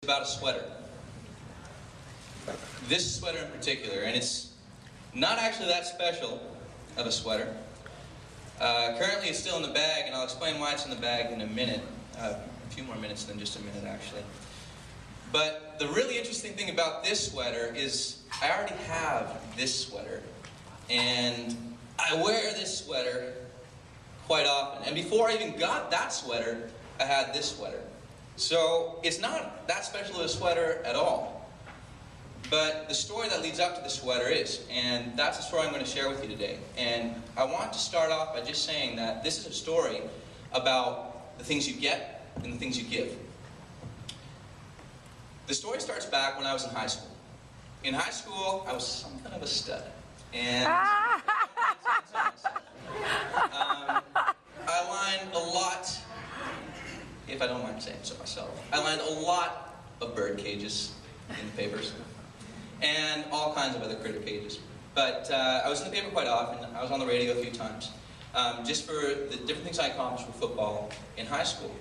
About a sweater. This sweater in particular, and it's not actually that special of a sweater. Currently it's still in the bag, and I'll explain why it's in the bag in a minute. A few more minutes than just a minute, actually. But the really interesting thing about this sweater is I already have this sweater, and I wear this sweater quite often. And before I even got that sweater, I had this sweater. So it's not that special of a sweater at all. But the story that leads up to the sweater is, and that's the story I'm going to share with you today. And I want to start off by just saying that this is a story about the things you get and the things you give. The story starts back when I was in high school. In high school, I was some kind of a stud. And I lined a lot, if I don't mind saying so myself, I lined a lot of bird cages in the papers and all kinds of other critter cages. But I was in the paper quite often. I was on the radio a few times, just for the different things I accomplished with football in high school.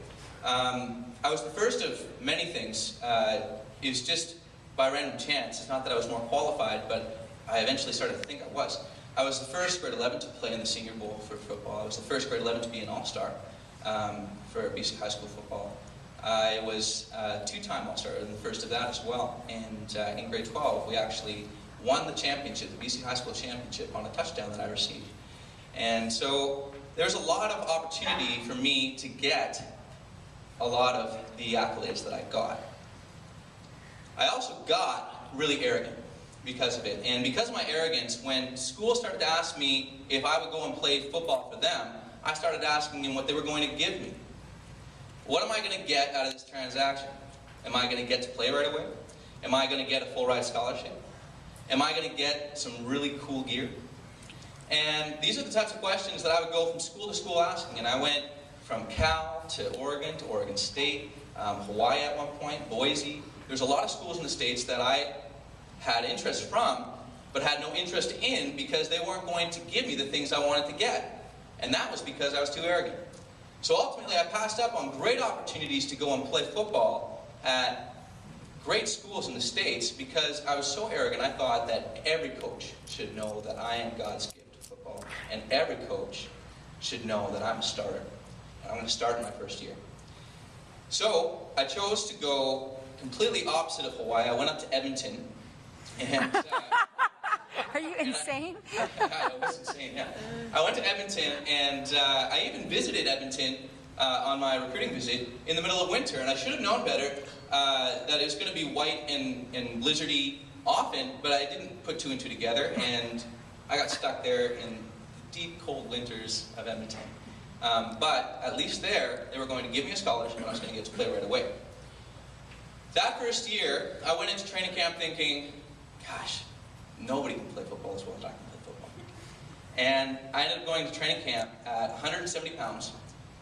I was the first of many things. It was just by random chance. It's not that I was more qualified, but I eventually started to think I was. I was the first grade 11 to play in the Senior Bowl for football. I was the first grade 11 to be an All-Star for BC High School football. I was a two-time All-Star, and the first of that as well. And in grade 12, we actually won the championship, the BC High School championship, on a touchdown that I received. And so there's a lot of opportunity for me to get a lot of the accolades that I got. I also got really arrogant because of it. And because of my arrogance, when school started to ask me if I would go and play football for them, I started asking them what they were going to give me. What am I going to get out of this transaction? Am I going to get to play right away? Am I going to get a full ride scholarship? Am I going to get some really cool gear? And these are the types of questions that I would go from school to school asking. And I went from Cal to Oregon State, Hawaii at one point, Boise. There's a lot of schools in the States that I had interest from, but had no interest in because they weren't going to give me the things I wanted to get. And that was because I was too arrogant. So ultimately I passed up on great opportunities to go and play football at great schools in the States because I was so arrogant. I thought that every coach should know that I am God's gift to football, and every coach should know that I'm a starter. I'm going to start in my first year. So I chose to go completely opposite of Hawaii. I went up to Edmonton. And, are you insane? I was insane, yeah. I went to Edmonton, and I even visited Edmonton on my recruiting visit in the middle of winter. And I should have known better that it was going to be white and blizzardy often, but I didn't put two and two together, and I got stuck there in the deep, cold winters of Edmonton. But at least there, they were going to give me a scholarship, and I was going to get to play right away. That first year, I went into training camp thinking, gosh, nobody can play football as well as I can play football. And I ended up going to training camp at 170 pounds,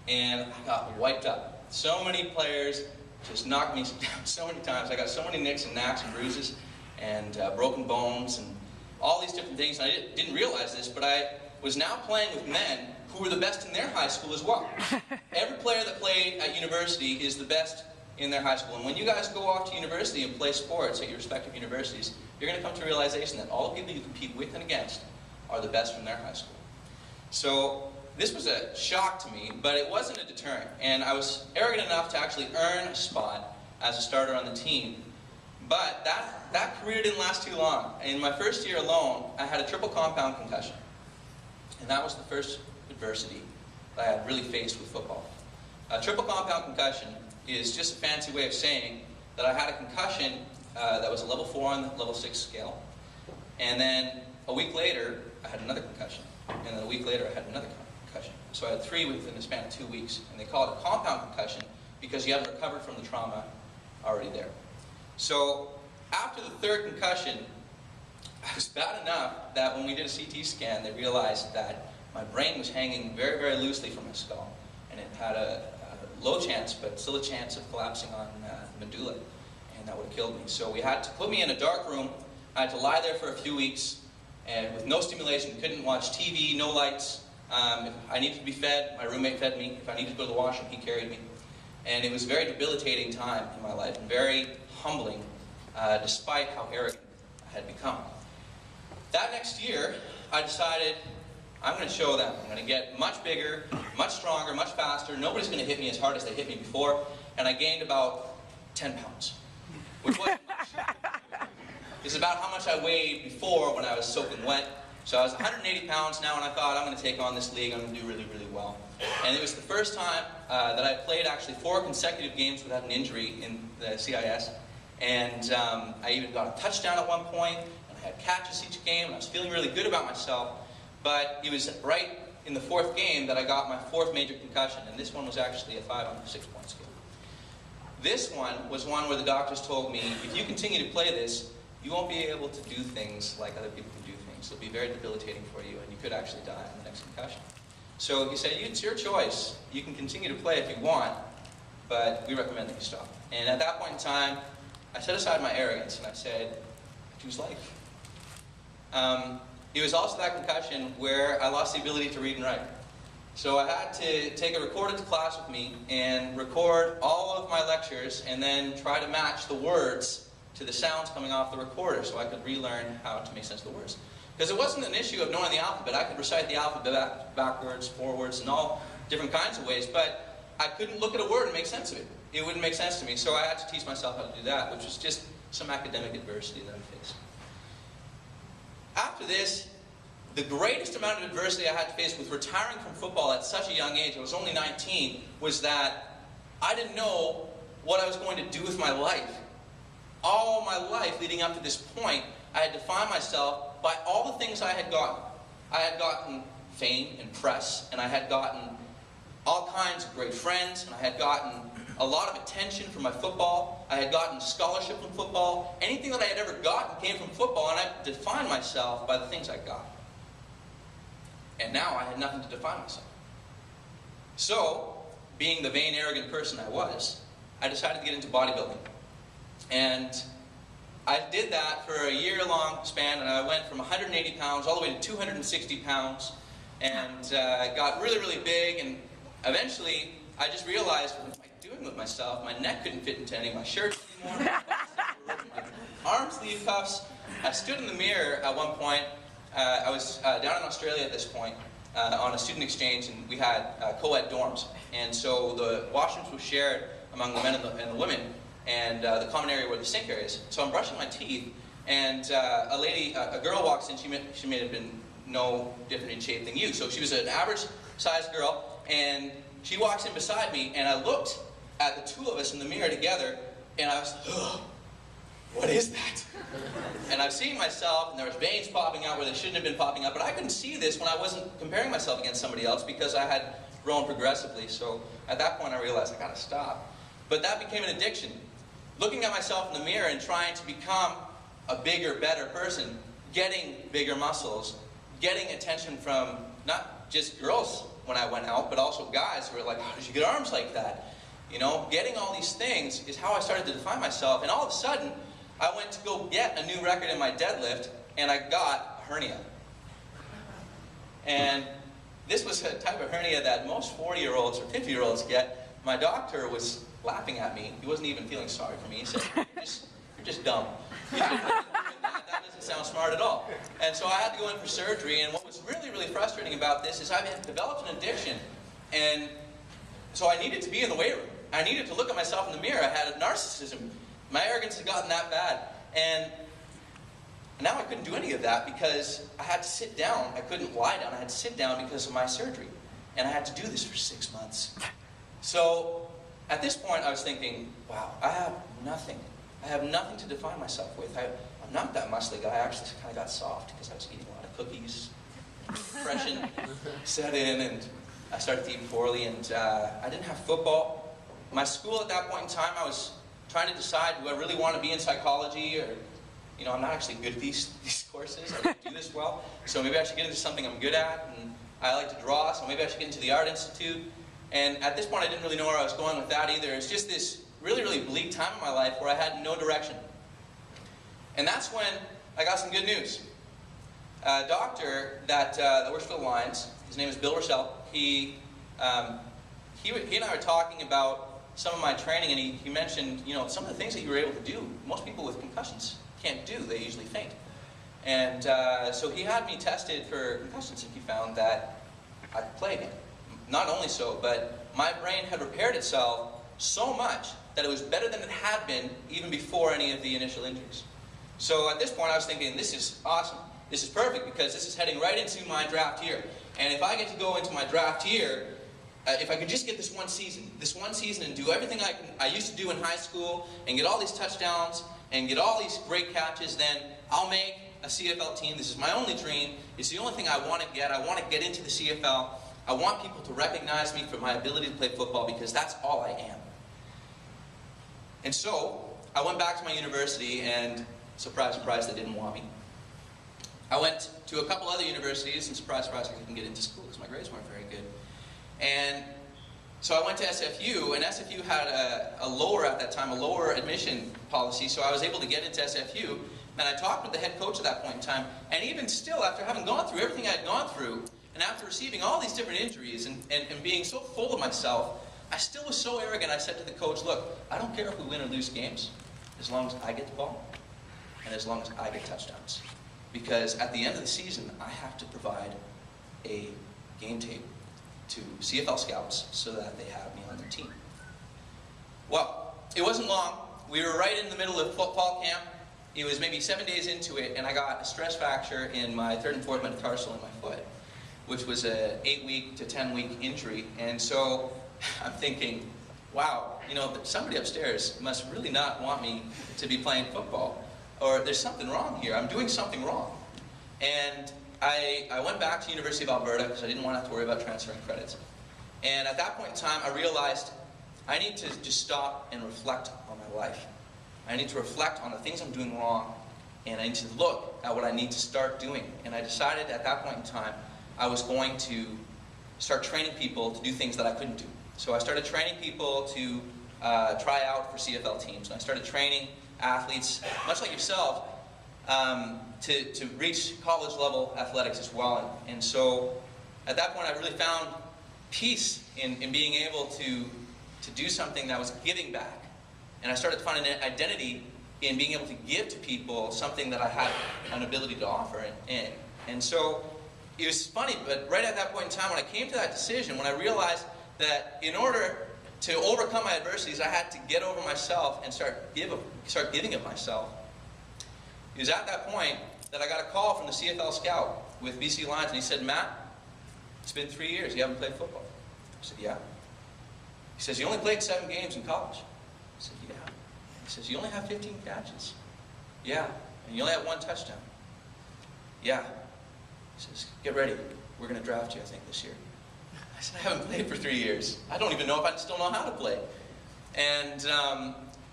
and I got wiped up. So many players just knocked me down so many times. I got so many nicks and knacks and bruises and broken bones and all these different things. And I didn't realize this, but I was now playing with men who were the best in their high school as well. Every player that played at university is the best in their high school. And when you guys go off to university and play sports at your respective universities, you're going to come to a realization that all the people you compete with and against are the best from their high school. So this was a shock to me, but it wasn't a deterrent. And I was arrogant enough to actually earn a spot as a starter on the team. But that career didn't last too long. In my first year alone, I had a triple compound concussion. And that was the first adversity that I had really faced with football. A triple compound concussion is just a fancy way of saying that I had a concussion that was a level 4 on the level 6 scale. And then a week later, I had another concussion. And then a week later, I had another concussion. So I had 3 within the span of 2 weeks. And they call it a compound concussion because you haven't recovered from the trauma already there. So after the third concussion, it was bad enough that when we did a CT scan, they realized that my brain was hanging very, very loosely from my skull. And it had a low chance, but still a chance of collapsing on the medulla. And that would have killed me. So we had to put me in a dark room. I had to lie there for a few weeks, and with no stimulation, couldn't watch TV, no lights. If I needed to be fed, my roommate fed me. If I needed to go to the washroom, he carried me. And it was a very debilitating time in my life, and very humbling, despite how arrogant I had become. That next year, I decided I'm going to show them. I'm going to get much bigger, much stronger, much faster. Nobody's going to hit me as hard as they hit me before. And I gained about 10 pounds, which wasn't much. This is about how much I weighed before when I was soaking wet. So I was 180 pounds now, and I thought, I'm going to take on this league. I'm going to do really, really well. And it was the first time that I played actually 4 consecutive games without an injury in the CIS. And I even got a touchdown at one point, and I had catches each game, and I was feeling really good about myself. But it was right in the 4th game that I got my 4th major concussion, and this one was actually a 5 on the 6-point scale. This one was one where the doctors told me, if you continue to play this, you won't be able to do things like other people can do things. It'll be very debilitating for you, and you could actually die in the next concussion. So he said, it's your choice. You can continue to play if you want, but we recommend that you stop. And at that point in time, I set aside my arrogance, and I said, I choose life. It was also that concussion where I lost the ability to read and write. So I had to take a recorder to class with me and record all of my lectures and then try to match the words to the sounds coming off the recorder so I could relearn how to make sense of the words. Because it wasn't an issue of knowing the alphabet. I could recite the alphabet backwards, forwards, and all different kinds of ways, but I couldn't look at a word and make sense of it. It wouldn't make sense to me, so I had to teach myself how to do that, which was just some academic adversity that I faced. After this, the greatest amount of adversity I had to face with retiring from football at such a young age, I was only 19, was that I didn't know what I was going to do with my life. All my life leading up to this point, I had defined myself by all the things I had gotten. I had gotten fame and press, and I had gotten all kinds of great friends, and I had gotten a lot of attention from my football. I had gotten scholarship from football. Anything that I had ever gotten came from football, and I defined myself by the things I got. And now I had nothing to define myself. So, being the vain, arrogant person I was, I decided to get into bodybuilding. And I did that for a year-long span, and I went from 180 pounds all the way to 260 pounds, and got really, really big, and eventually I just realized, what am I doing with myself? My neck couldn't fit into any of my shirts anymore. My arm sleeve cuffs. I stood in the mirror at one point. I was down in Australia at this point on a student exchange, and we had co-ed dorms. And so the washrooms were shared among the men and the women, and the common area were the sink areas. So I'm brushing my teeth, and a girl walks in. She may have been no different in shape than you. So she was an average-sized girl, and she walks in beside me, and I looked at the two of us in the mirror together, and I was, ugh, what is that? And I was seeing myself, and there was veins popping out where they shouldn't have been popping out, but I couldn't see this when I wasn't comparing myself against somebody else because I had grown progressively. So at that point I realized I gotta stop. But that became an addiction. Looking at myself in the mirror and trying to become a bigger, better person, getting bigger muscles, getting attention from not just girls when I went out, but also guys who were like, how did you get arms like that? You know, getting all these things is how I started to define myself, and all of a sudden, I went to go get a new record in my deadlift, and I got a hernia. And this was a type of hernia that most 40-year-olds or 50-year-olds get. My doctor was laughing at me. He wasn't even feeling sorry for me. He said, you're just dumb. You shouldn't be doing that. That doesn't sound smart at all. And so I had to go in for surgery, and what was really, really frustrating about this is I had developed an addiction, and so I needed to be in the weight room. I needed to look at myself in the mirror. I had a narcissism. My arrogance had gotten that bad. And now I couldn't do any of that because I had to sit down. I couldn't lie down. I had to sit down because of my surgery. And I had to do this for 6 months. So at this point I was thinking, wow, I have nothing. I have nothing to define myself with. I'm not that muscly guy. I actually kind of got soft because I was eating a lot of cookies. Depression set in, and I started to eat poorly, and I didn't have football. My school at that point in time, I was trying to decide, do I really want to be in psychology, or, you know, I'm not actually good at these courses. I don't do this well, so maybe I should get into something I'm good at, and I like to draw, so maybe I should get into the Art Institute. And at this point, I didn't really know where I was going with that either. It's just this really, really bleak time in my life where I had no direction. And that's when I got some good news. A doctor that works for the Lions, his name is Bill Rochelle, he and I were talking about some of my training, and he mentioned, you know, some of the things that you were able to do, most people with concussions can't do. They usually faint. And so he had me tested for concussions, and he found that I could play again. Not only so, but my brain had repaired itself so much that it was better than it had been even before any of the initial injuries. So at this point I was thinking, this is awesome. This is perfect because this is heading right into my draft year. And if I get to go into my draft year, if I could just get this one season and do everything I used to do in high school and get all these touchdowns and get all these great catches, then I'll make a CFL team. This is my only dream. It's the only thing I want to get. I want to get into the CFL. I want people to recognize me for my ability to play football because that's all I am. And so I went back to my university, and surprise, surprise, they didn't want me. I went to a couple other universities, and surprise, surprise, I couldn't get into school because my grades weren't very good. And so I went to SFU, and SFU had a lower admission policy, so I was able to get into SFU. And I talked with the head coach at that point in time, and even still, after having gone through everything I had gone through, and after receiving all these different injuries and being so full of myself, I still was so arrogant. I said to the coach, look, I don't care if we win or lose games, as long as I get the ball, and as long as I get touchdowns. Because at the end of the season, I have to provide a game tape to CFL scouts so that they have me on their team. Well, it wasn't long. We were right in the middle of fall camp. It was maybe 7 days into it, and I got a stress fracture in my 3rd and 4th metatarsal in my foot, which was an 8-week to 10-week injury. And so I'm thinking, wow, you know, somebody upstairs must really not want me to be playing football. Or there's something wrong here. I'm doing something wrong. And I went back to University of Alberta because I didn't want to have to worry about transferring credits. And at that point in time, I realized I need to just stop and reflect on my life. I need to reflect on the things I'm doing wrong, and I need to look at what I need to start doing. And I decided at that point in time I was going to start training people to do things that I couldn't do. So I started training people to try out for CFL teams. And I started training athletes, much like yourself, to reach college level athletics as well. And so at that point I really found peace in being able to do something that was giving back. And I started to find an identity in being able to give to people something that I had an ability to offer. And so it was funny, but right at that point in time when I came to that decision, when I realized that in order to overcome my adversities, I had to get over myself and start giving of myself. It was at that point that I got a call from the CFL scout with BC Lions, and he said, Matt, it's been 3 years, you haven't played football. I said, yeah. He says, you only played 7 games in college. I said, yeah. He says, you only have 15 catches. Yeah. And you only have 1 touchdown. Yeah. He says, get ready. We're going to draft you, I think, this year. I said, I haven't played for 3 years. I don't even know if I still know how to play. And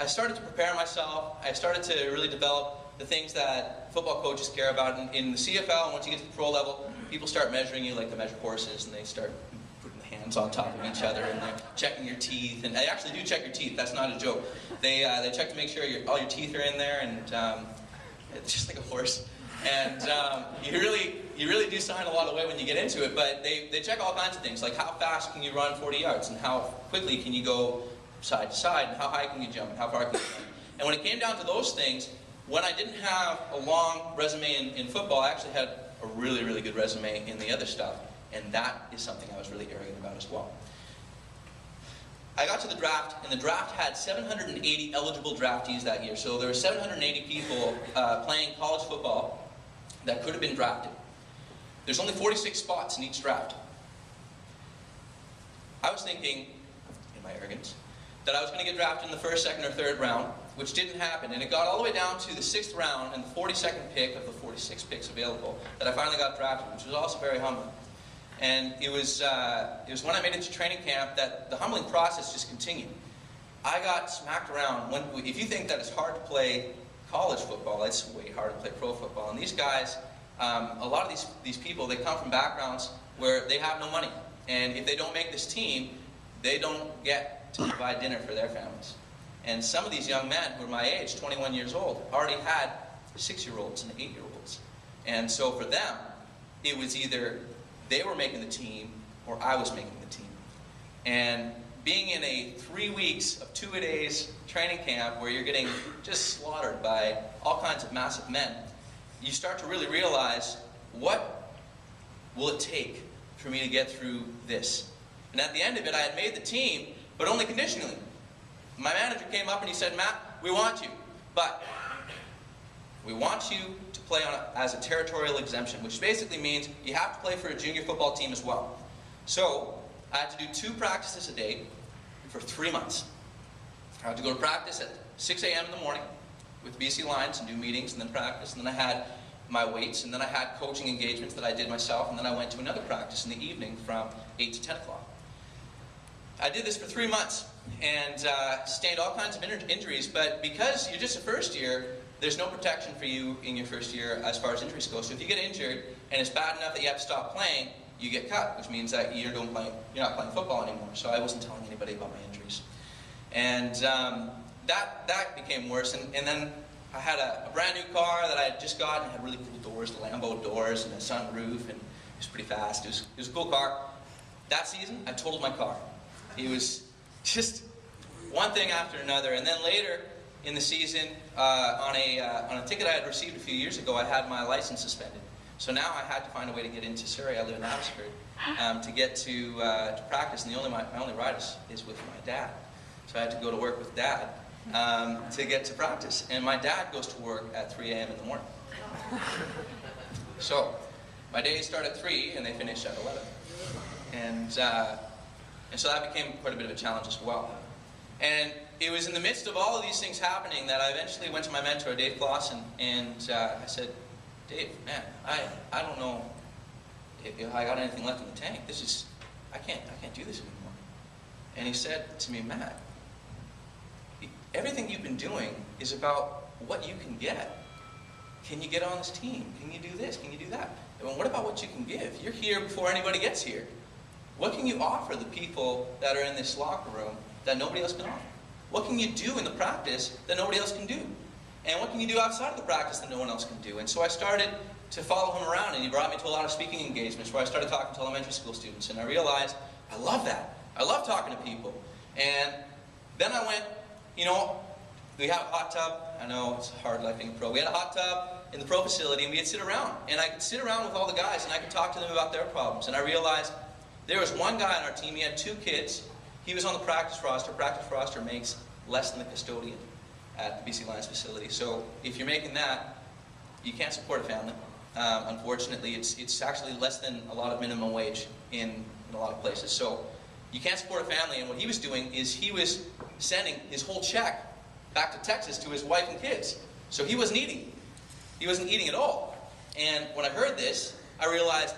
I started to prepare myself. I started to really develop the things that football coaches care about. In the CFL, once you get to the pro level, people start measuring you like they measure horses, and they start putting the hands on top of each other, and they're checking your teeth. And they actually do check your teeth. That's not a joke. They check to make sure all your teeth are in there, and it's just like a horse. And you really do sign a lot of weight when you get into it, but they check all kinds of things, like how fast can you run 40 yards, and how quickly can you go side to side, and how high can you jump, and how far can you jump. And when it came down to those things, when I didn't have a long resume in football, I actually had a really, really good resume in the other stuff, and that is something I was really arrogant about as well. I got to the draft, and the draft had 780 eligible draftees that year. So there were 780 people playing college football that could have been drafted. There's only 46 spots in each draft. I was thinking, in my arrogance, that I was going to get drafted in the 1st, 2nd, or 3rd round, which didn't happen. And it got all the way down to the 6th round and the 42nd pick of the 46 picks available that I finally got drafted, which was also very humbling. And it was when I made it to training camp that the humbling process just continued. I got smacked around. If you think that it's hard to play college football, it's way harder to play pro football. And these guys, a lot of these people, they come from backgrounds where they have no money. And if they don't make this team, they don't get to provide dinner for their families. And some of these young men who are my age, 21 years old, already had 6-year-olds and 8-year-olds. And so for them, it was either they were making the team or I was making the team. And being in a 3 weeks of 2-a-days training camp where you're getting just slaughtered by all kinds of massive men, you start to really realize, what will it take for me to get through this? And at the end of it, I had made the team, but only conditionally. My manager came up and he said, Matt, we want you, but we want you to play as a territorial exemption, which basically means you have to play for a junior football team as well. So I had to do 2 practices a day for 3 months. I had to go to practice at 6 a.m. in the morning with BC Lions and do meetings and then practice, and then I had my weights, and then I had coaching engagements that I did myself, and then I went to another practice in the evening from 8 to 10 o'clock. I did this for 3 months and sustained all kinds of injuries, but because you're just a first year, there's no protection for you in your first year as far as injuries go. So if you get injured and it's bad enough that you have to stop playing, you get cut, which means that you're not playing football anymore. So I wasn't telling anybody about my injuries. And that became worse. And then I had a brand new car that I had just gotten. It had really cool doors, the Lambo doors, and a sunroof, and it was pretty fast. It was a cool car. That season, I totaled my car. It was just one thing after another. And then later in the season, on a ticket I had received a few years ago, I had my license suspended. So now I had to find a way to get into Surrey. I live in Abbotsford, to get to practice. And my only ride is with my dad. So I had to go to work with Dad to get to practice. And my dad goes to work at 3 a.m. in the morning. So my days start at 3 and they finish at 11. And so that became quite a bit of a challenge as well. And it was in the midst of all of these things happening that I eventually went to my mentor, Dave Clausen, and I said, Dave, man, I don't know if I got anything left in the tank. I can't do this anymore. And he said to me, Matt, everything you've been doing is about what you can get. Can you get on this team? Can you do this? Can you do that? And what about what you can give? You're here before anybody gets here. What can you offer the people that are in this locker room that nobody else can offer? What can you do in the practice that nobody else can do? And what can you do outside of the practice that no one else can do? And so I started to follow him around, and he brought me to a lot of speaking engagements where I started talking to elementary school students, and I realized I love that. I love talking to people. And then I went, we have a hot tub. I know it's hard life being a pro. We had a hot tub in the pro facility, and we'd sit around. And I could sit around with all the guys, and I could talk to them about their problems. And I realized there was one guy on our team, he had 2 kids. He was on the practice roster. Practice roster makes less than the custodian at the BC Lions facility. So if you're making that, you can't support a family. Unfortunately, it's actually less than a lot of minimum wage in a lot of places. So you can't support a family, and what he was doing is he was sending his whole check back to Texas to his wife and kids. So he wasn't eating. He wasn't eating at all. And when I heard this, I realized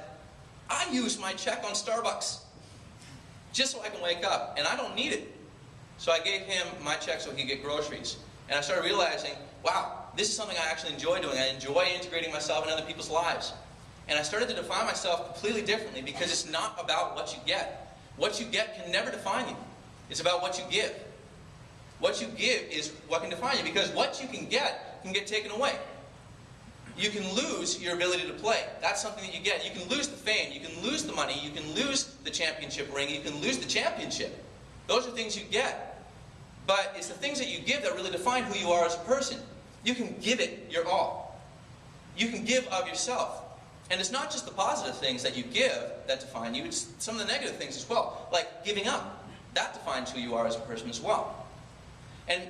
I use my check on Starbucks just so I can wake up, and I don't need it. So I gave him my check so he could get groceries. And I started realizing, wow, this is something I actually enjoy doing. I enjoy integrating myself in other people's lives. And I started to define myself completely differently, because it's not about what you get. What you get can never define you. It's about what you give. What you give is what can define you, because what you can get taken away. You can lose your ability to play. That's something that you get. You can lose the fame. You can lose the money. You can lose the championship ring. You can lose the championship. Those are things you get. But it's the things that you give that really define who you are as a person. You can give it your all. You can give of yourself. And it's not just the positive things that you give that define you. It's some of the negative things as well. Like giving up. That defines who you are as a person as well. And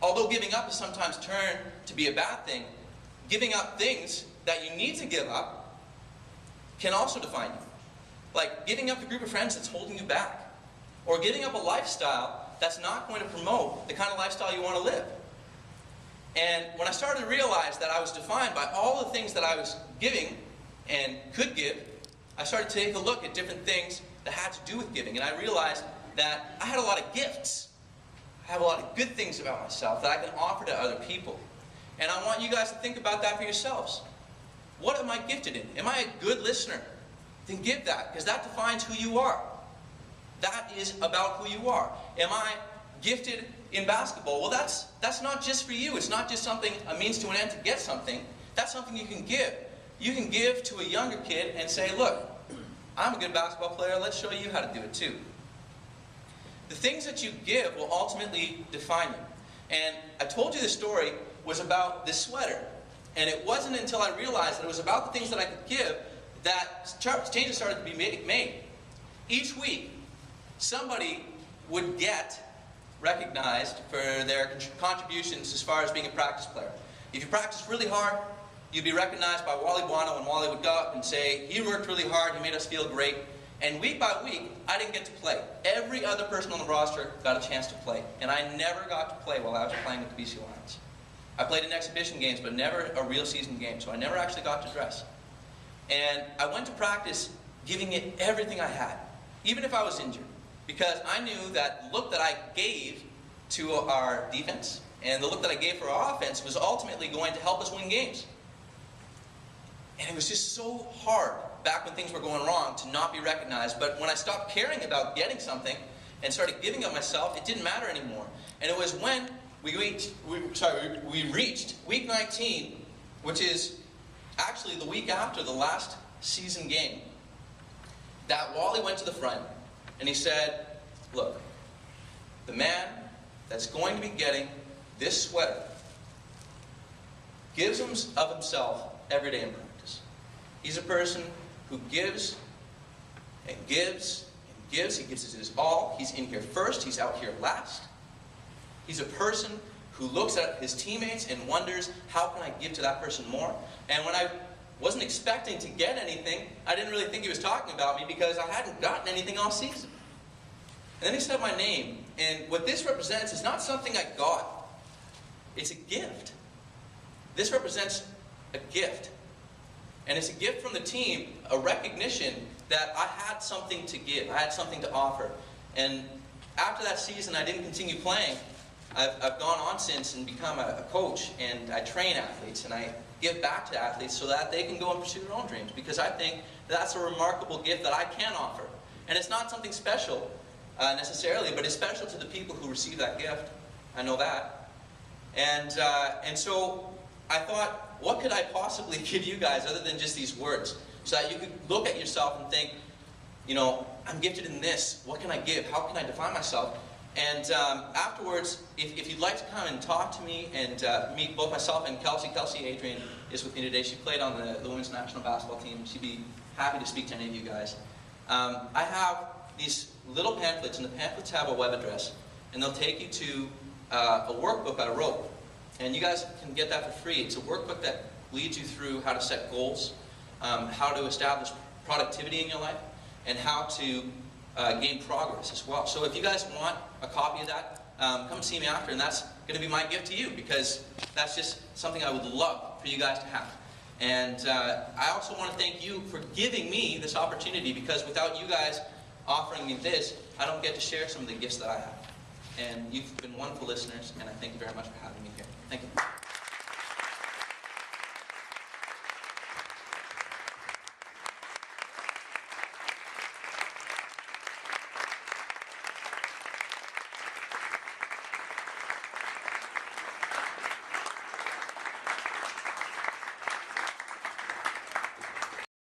although giving up is sometimes turned to be a bad thing, giving up things that you need to give up can also define you. Like giving up the group of friends that's holding you back. Or giving up a lifestyle that's not going to promote the kind of lifestyle you want to live. And when I started to realize that I was defined by all the things that I was giving and could give, I started to take a look at different things that had to do with giving. And I realized that I had a lot of gifts. I have a lot of good things about myself that I can offer to other people. And I want you guys to think about that for yourselves. What am I gifted in? Am I a good listener? Then give that, because that defines who you are. That is about who you are. Am I gifted in basketball? Well, that's not just for you. It's not just something, a means to an end to get something. That's something you can give. You can give to a younger kid and say, look, I'm a good basketball player. Let's show you how to do it too. the things that you give will ultimately define you. And I told you this story was about this sweater. And it wasn't until I realized that it was about the things that I could give that changes started to be made. Each week, somebody would get recognized for their contributions as far as being a practice player. If you practiced really hard, you'd be recognized by Wally Buono, and Wally would go up and say, he worked really hard, he made us feel great. And week by week, I didn't get to play. Every other person on the roster got a chance to play. And I never got to play while I was playing with the BC Lions. I played in exhibition games, but never a real season game, so I never actually got to dress. And I went to practice giving it everything I had, even if I was injured, because I knew that the look that I gave to our defense and the look that I gave for our offense was ultimately going to help us win games. And it was just so hard back when things were going wrong to not be recognized. But when I stopped caring about getting something and started giving of myself, it didn't matter anymore. And it was when we reached week 19, which is actually the week after the last season game, that Wally went to the front and he said, look, the man that's going to be getting this sweater gives of himself every day in practice. He's a person who gives and gives and gives. He gives it his all. He's in here first. He's out here last. He's a person who looks at his teammates and wonders, how can I give to that person more? And when I wasn't expecting to get anything, I didn't really think he was talking about me because I hadn't gotten anything all season. And then he said my name, and what this represents is not something I got. It's a gift. This represents a gift. And it's a gift from the team, a recognition that I had something to give, I had something to offer. And after that season, I didn't continue playing. I've gone on since and become a coach, and I train athletes, and I give back to athletes so that they can go and pursue their own dreams, because I think that's a remarkable gift that I can offer. And it's not something special necessarily, but it's special to the people who receive that gift. I know that. And so I thought, what could I possibly give you guys other than just these words? So that you could look at yourself and think, you know, I'm gifted in this. What can I give? How can I define myself? And afterwards, if you'd like to come and talk to me and meet both myself and Kelsey. Kelsey Adrian is with me today. She played on the women's national basketball team. She'd be happy to speak to any of you guys. I have these little pamphlets, and the pamphlets have a web address. And they'll take you to a workbook that I wrote. And you guys can get that for free. It's a workbook that leads you through how to set goals, how to establish productivity in your life, and how to gain progress as well. So if you guys want a copy of that, come see me after, and that's going to be my gift to you, because that's just something I would love for you guys to have. And I also want to thank you for giving me this opportunity, because without you guys offering me this, I don't get to share some of the gifts that I have. And you've been wonderful listeners, and I thank you very much for having me here. Thank you.